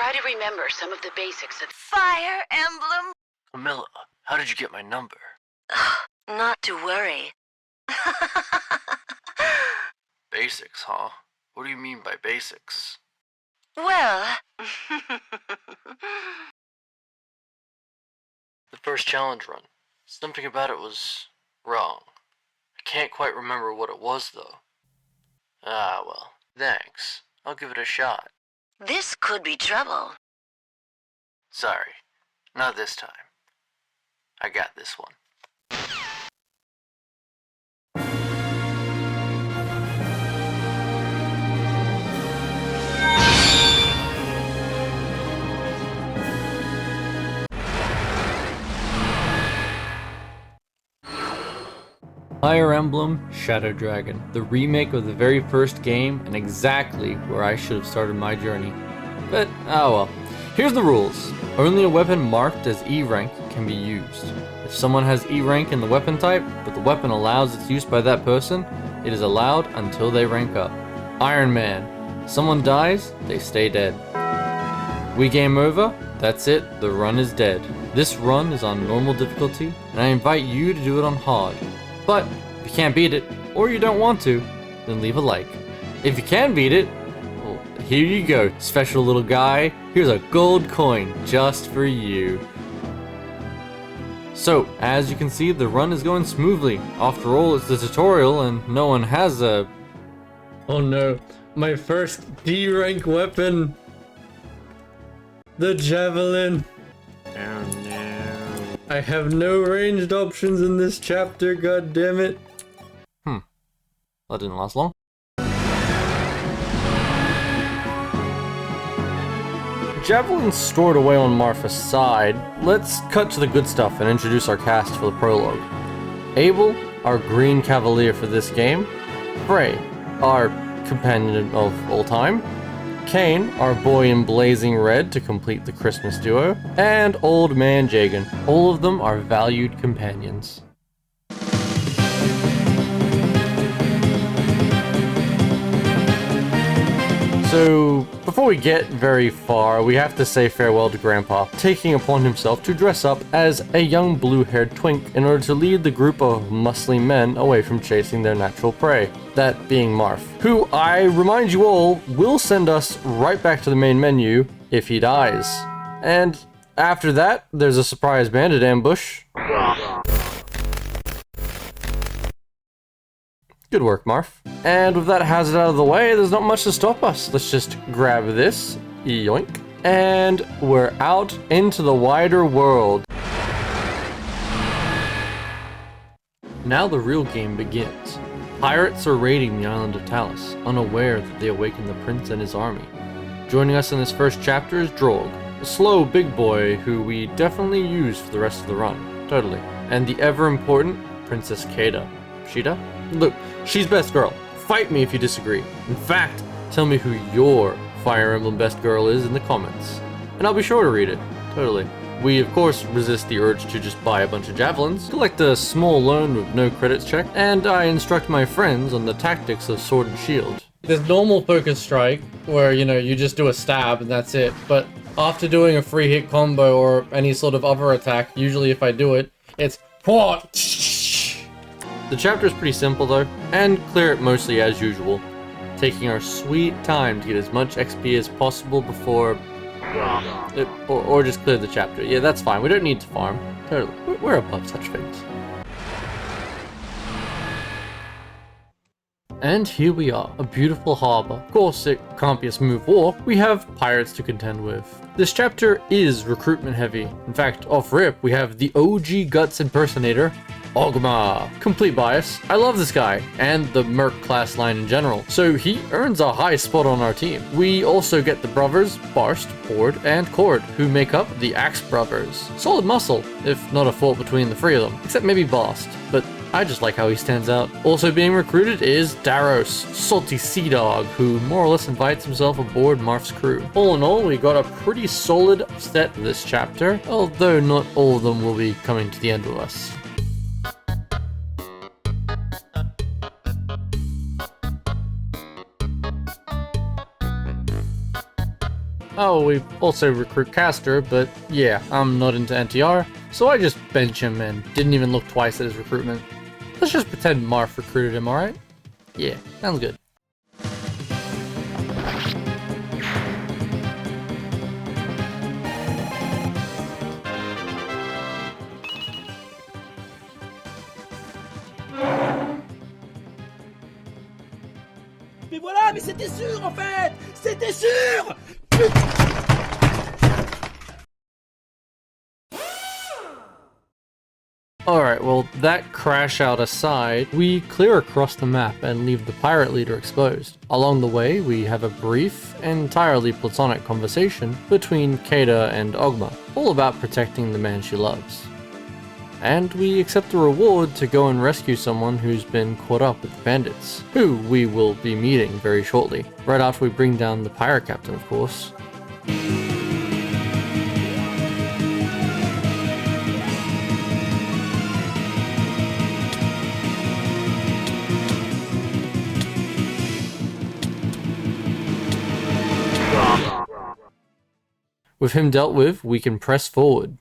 Try to remember some of the basics of Fire Emblem. Camilla, how did you get my number? Not to worry. Basics, huh? What do you mean by basics? Well... The first challenge run. Something about it was wrong. I can't quite remember what it was, though. Ah, well, thanks. I'll give it a shot. This could be trouble. Sorry, not this time. I got this one. Fire Emblem Shadow Dragon, the remake of the very first game, and exactly where I should have started my journey. But, oh well. Here's the rules. Only a weapon marked as E rank can be used. If someone has E rank in the weapon type, but the weapon allows its use by that person, it is allowed until they rank up. Iron Man. Someone dies, they stay dead. We game over, that's it, the run is dead. This run is on normal difficulty, and I invite you to do it on hard. But if you can't beat it, or you don't want to, then leave a like. If you can beat it, well, here you go, special little guy. Here's a gold coin just for you. So, as you can see, the run is going smoothly. After all, it's the tutorial and no one has a... Oh no, my first D rank weapon. The javelin. Oh no. I have no ranged options in this chapter, god damn it. That didn't last long. Javelin stored away on Marth aside, let's cut to the good stuff and introduce our cast for the prologue. Abel, our green cavalier for this game. Frey, our companion of all time. Kane, our boy in blazing red to complete the Christmas duo, and Old Man Jagan. All of them are valued companions. So, before we get very far, we have to say farewell to Grandpa, taking upon himself to dress up as a young blue-haired twink in order to lead the group of muscly men away from chasing their natural prey, that being Marth, who, I remind you all, will send us right back to the main menu if he dies. And after that, there's a surprise bandit ambush. Good work, Marth. And with that hazard out of the way, there's not much to stop us. Let's just grab this, yoink, and we're out into the wider world. Now the real game begins. Pirates are raiding the island of Talos, unaware that they awaken the prince and his army. Joining us in this first chapter is Droog, a slow big boy who we definitely use for the rest of the run. Totally. And the ever-important Princess Keda. Sheeta? Look, she's best girl. Fight me if you disagree. In fact, tell me who your Fire Emblem best girl is in the comments. And I'll be sure to read it. Totally. We, of course, resist the urge to just buy a bunch of javelins, collect a small loan with no credits check, and I instruct my friends on the tactics of sword and shield. There's normal focus strike, where, you just do a stab and that's it. But after doing a free hit combo or any sort of other attack, usually if I do it, it's... The chapter is pretty simple though, and clear it mostly as usual, taking our sweet time to get as much XP as possible before... or just clear the chapter. Yeah, that's fine, we don't need to farm. Totally, we're above such things. And here we are, a beautiful harbor. Of course, it can't be a smooth walk, we have pirates to contend with. This chapter is recruitment heavy. In fact, off rip, we have the OG Guts impersonator, Ogma. Complete bias. I love this guy, and the Merc class line in general, so he earns a high spot on our team. We also get the brothers, Barst, Bord, and Cord, who make up the Axe Brothers. Solid muscle, if not a fault between the three of them, except maybe Barst, but I just like how he stands out. Also being recruited is Daros, salty sea dog, who more or less invites himself aboard Marth's crew. All in all, we got a pretty solid set this chapter, although not all of them will be coming to the end with us. Oh, we also recruit Castor, but yeah, I'm not into NTR, so I just bench him and didn't even look twice at his recruitment. Let's just pretend Marth recruited him, alright? Yeah, sounds good. Mais voilà, mais c'était sûr en fait! C'était sûr! Alright, well, that crash out aside, we clear across the map and leave the pirate leader exposed. Along the way, we have a brief, entirely platonic conversation between Kada and Ogma, all about protecting the man she loves. And we accept a reward to go and rescue someone who's been caught up with the bandits, who we will be meeting very shortly, right after we bring down the pirate captain, of course. With him dealt with, we can press forward.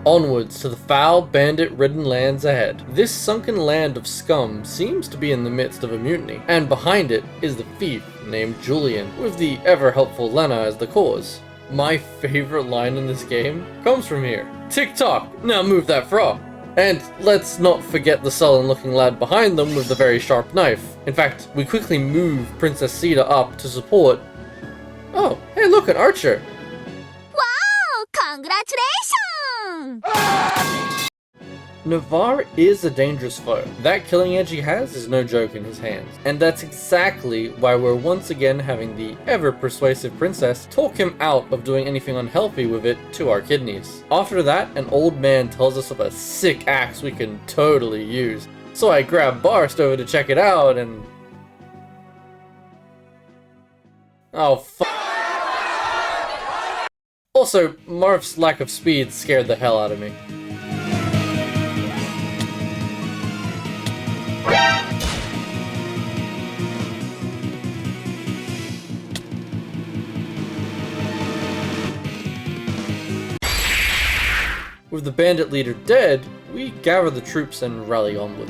Onwards to the foul, bandit-ridden lands ahead. This sunken land of scum seems to be in the midst of a mutiny, and behind it is the thief named Julian, with the ever-helpful Lena as the cause. My favorite line in this game comes from here. Tick-tock, now move that frog. And let's not forget the sullen-looking lad behind them with the very sharp knife. In fact, we quickly move Princess Sita up to support. Oh, hey look, an archer! Wow! Congratulations! Navarre is a dangerous foe. That killing edge he has is no joke in his hands. And that's exactly why we're once again having the ever-persuasive princess talk him out of doing anything unhealthy with it to our kidneys. After that, an old man tells us of a sick axe we can totally use. So I grab Barst over to check it out and... oh fuck. Also, Marth's lack of speed scared the hell out of me. With the bandit leader dead, we gather the troops and rally onward.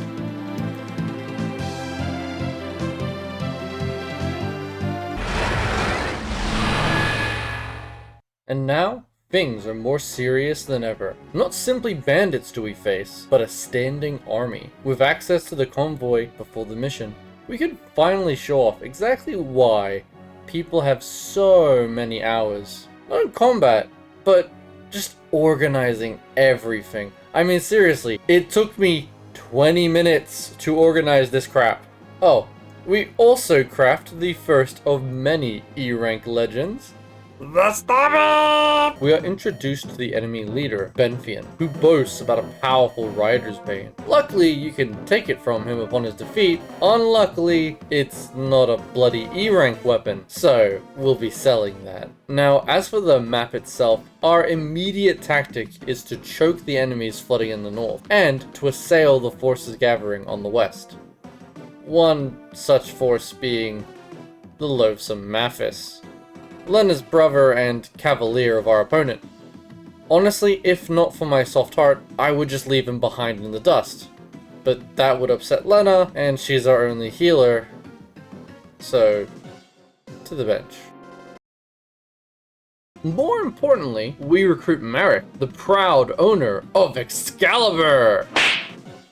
And now, things are more serious than ever. Not simply bandits do we face, but a standing army. With access to the convoy before the mission, we can finally show off exactly why people have so many hours. Not in combat, but just organizing everything. I mean, seriously, it took me 20 minutes to organize this crap. Oh, we also craft the first of many E-rank legends. The Stabby! We are introduced to the enemy leader, Benfian, who boasts about a powerful rider's bane. Luckily, you can take it from him upon his defeat. Unluckily, it's not a bloody E-rank weapon, so we'll be selling that. Now, as for the map itself, our immediate tactic is to choke the enemies flooding in the north, and to assail the forces gathering on the west. One such force being the loathsome Maphis, Lena's brother and cavalier of our opponent. Honestly, if not for my soft heart, I would just leave him behind in the dust. But that would upset Lena, and she's our only healer. So, to the bench. More importantly, we recruit Merrick, the proud owner of Excalibur,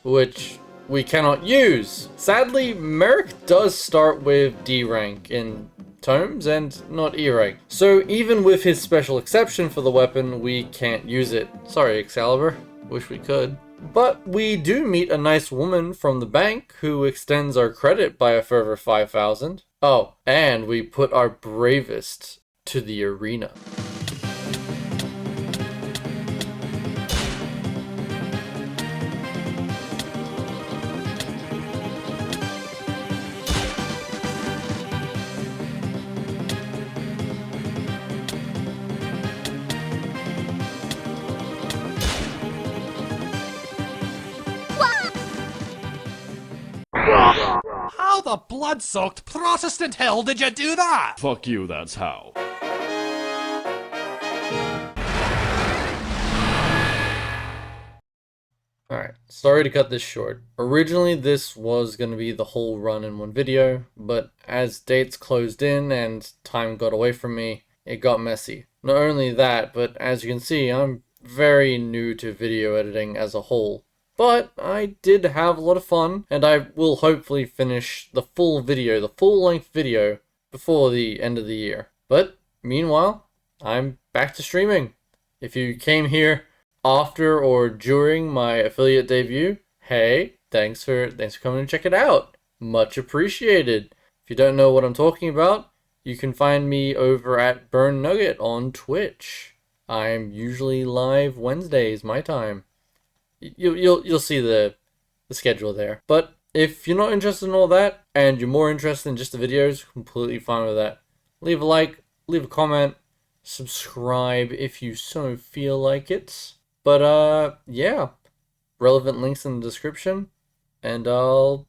which we cannot use. Sadly, Merrick does start with D rank in tomes and not E rank. So even with his special exception for the weapon, we can't use it. Sorry, Excalibur. Wish we could. But we do meet a nice woman from the bank who extends our credit by a further 5,000. Oh, and we put our bravest to the arena. How the blood-soaked Protestant hell did you do that? Fuck you, that's how. Alright, sorry to cut this short. Originally this was going to be the whole run in one video, but as dates closed in and time got away from me, it got messy. Not only that, but as you can see, I'm very new to video editing as a whole. But I did have a lot of fun, and I will hopefully finish the full video, the full-length video, before the end of the year. But meanwhile, I'm back to streaming. If you came here after or during my affiliate debut, hey, thanks for coming to check it out. Much appreciated. If you don't know what I'm talking about, you can find me over at Burnednugget on Twitch. I'm usually live Wednesdays, my time. You'll see the schedule there. But if you're not interested in all that, and you're more interested in just the videos, completely fine with that. Leave a like, leave a comment, subscribe if you so feel like it. But yeah, relevant links in the description, and I'll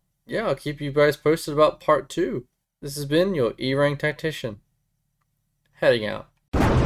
keep you guys posted about part 2. This has been your E-Rank Tactician. Heading out.